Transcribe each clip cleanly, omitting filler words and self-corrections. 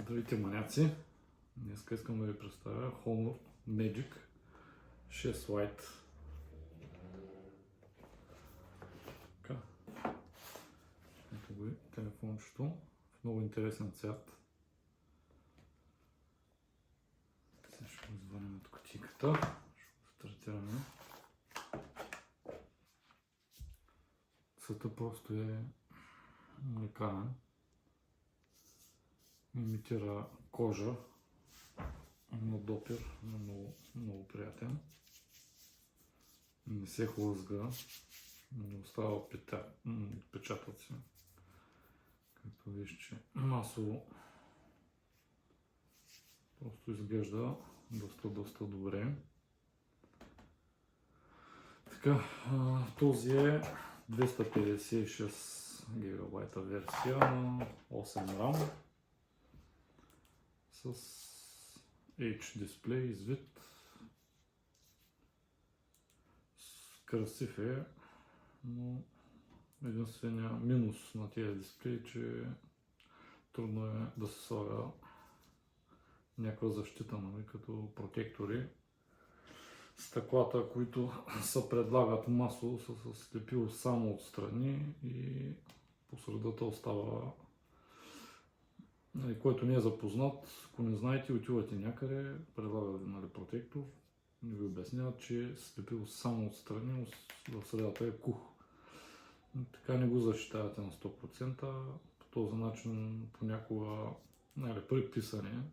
Здравейте, маняци! Днес искам да ви представя Honor Magic 6 Lite. Така. Ето го телефончето в много интересен цвят. Сега ще го извадим от кутийката. Ще го стартираме. Цветът просто е уникален. Имитира кожа на допир, много приятен. Не се хлъзга, не остава отпечатъци. Както виж, че масово просто изглежда доста добре. Така, този е 256 ГБ версия на 8 RAM с H дисплей, извит. Красив е, но единствения минус на тези дисплеи, че трудно е да се слага някаква защита, нали, като протектори. Стъклата, които се предлагат масово, са с слепило само отстрани и по средата остава, който не е запознат. Ако не знаете, отивате някъде, предлагат ви, нали, протектор, не ви обясняват, че слепило само отстрани, в средата е кух. Така не го защитавате на 100%. По този начин понякога, нали, при писане,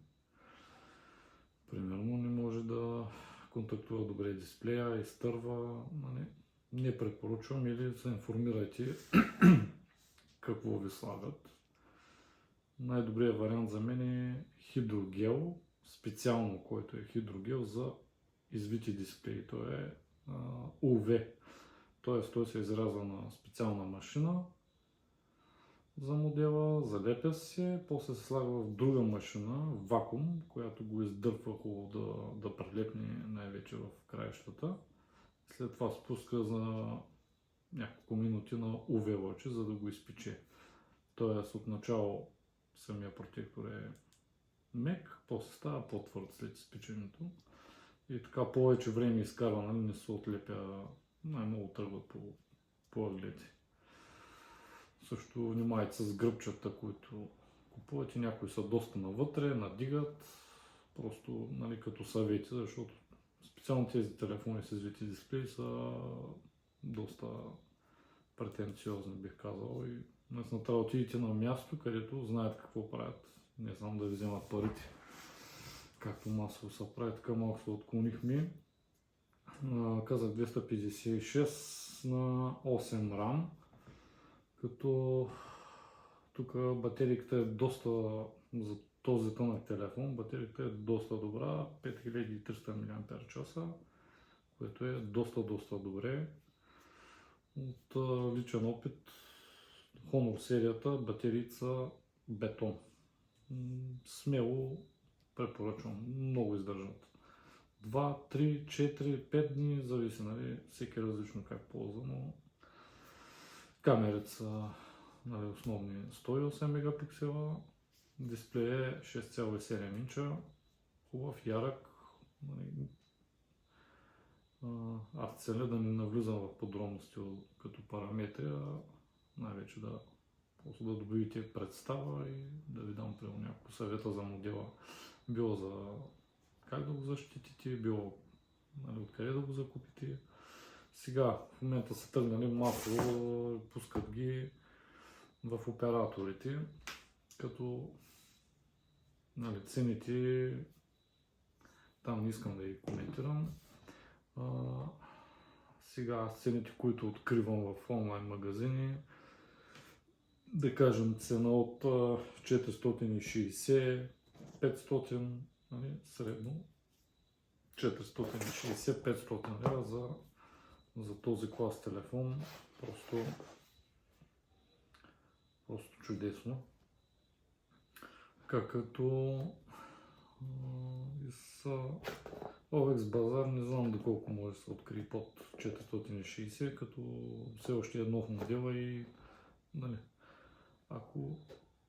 примерно, не може да контактува добре дисплея, изтърва. Нали. Не препоръчвам, или се информирайте какво ви слагат. Най-добрият вариант за мен е хидрогел, специално който е хидрогел за извити дисплеи. Той е UV, т.е. той се изрязва на специална машина за модела, залепя се, после се слага в друга машина, вакуум, която го издърпва хубаво да прилепне най-вече в краищата. След това спуска за няколко минути на UV лъчи, за да го изпече. Тоест отначало самия протектор е мек, после става по-твърд след изпеченето. И така повече време изкарва, нали, не се отлепя, най-много тръгват по ъглите. Също внимавайте с гръбчета, които купувате, някои са доста навътре, надигат, просто, нали, като съвети, защото специално тези телефони с извити дисплеи са доста претенциозни, бих казал, и наистина трябва да отидете на място, където знаят какво правят, не само да ви вземат парите, както масово се прави. Така малко се отклонихме. Казах 256 на 8 RAM, като тук батериката е доста, за този тънък телефон, батериката е доста добра, 5300 мАч, което е доста добре. От личен опит, Honor серията батерии са бетон. Смело препоръчвам, много издържат. 2, 3, 4, 5 дни, зависи, нали, всеки различно как ползва, но камерите са, нали, основни 108 мегапиксела, дисплей е 6,7 инча, хубав, ярък. Нали, аз целя да не навлизам в подробности като параметри, а най-вече да добиете представа и да ви дам примерно няколко съвета за модела, било за как да го защитите, било, нали, откъде да го закупите. Сега в момента са тръгнали масово, пускат ги в операторите, като, нали, цените там не искам да ги коментирам. Сега цените, които откривам в онлайн магазини, да кажем цена от 460, 500, нали, средно 460-500 лева за този клас телефон. Просто чудесно. Като OLX Bazaar не знам доколко може да се открие под 460, като все още е нов модел и, нали, ако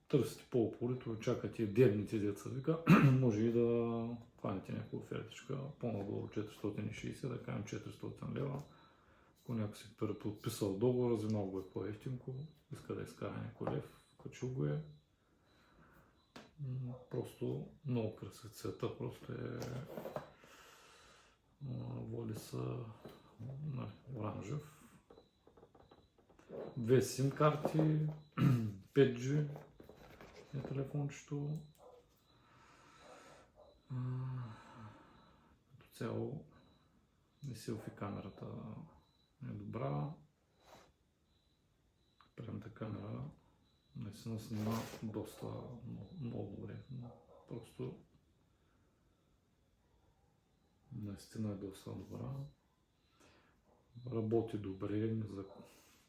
търсите по-упорито, чакате дебните деца вика, може и да хванете някаква офертичка по-надолу 460, да кажем 400 лева. Ако някой си преподписал договор, взимал го е по-ефтинко, иска да изкара някой лев, качил го е. Просто много красив цвета, просто е води са оранжев. 2 сим карти, 5G е телефончето. Като цяло и селфи камерата е добра. Предната камера наистина снима доста много добре. Просто наистина е доста добра. Работи добре,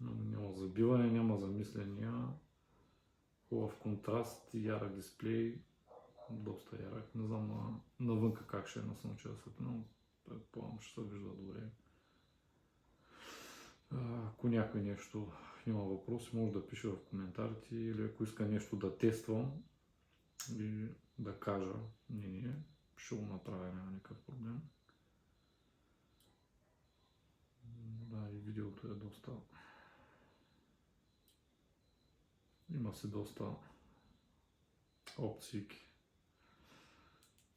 няма забиване, няма замисления. Хубав контраст, ярък дисплей, доста ярък. Не знам навънка как ще е на слънчева светлина, но предполагам, ще се вижда добре. Ако някой нещо има въпроси, може да пише в коментарите или ако иска нещо да тествам и да кажа мнение, ще го направя, няма никакъв проблем. Да, и видеото е доста... Има си доста опции.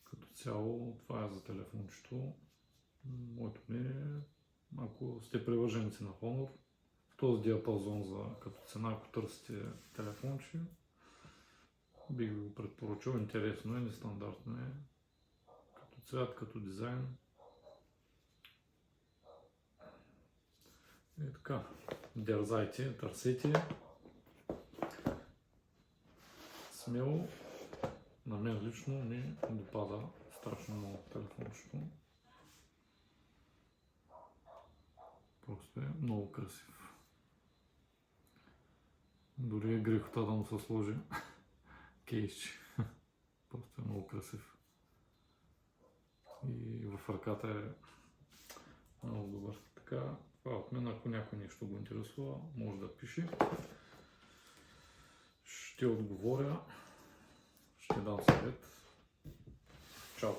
Като цяло, това е за телефончето. Моето мнение, ако сте привърженици на Honor, в този диапазон за като цена, ако търсите телефонче, бих ви го предпоръчал. Интересно е, нестандартно е. Като цвят, като дизайн. И така, дерзайте, търсете. Смело, на мен лично ми допада страшно много телефончето. Просто е много красив. Дори е грехота да му се сложи кейсче. Просто е много красив. И в ръката е много добър. Така, това от мен, ако някой нещо го интересува, може да пише. Ще отговоря, ще дам съвет. Чао!